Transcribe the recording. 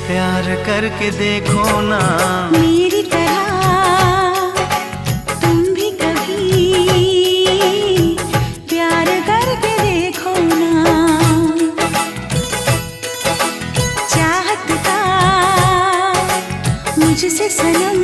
प्यार करके देखो ना मेरी तरह तुम भी कभी प्यार करके देखो ना। चाहत का मुझसे सनम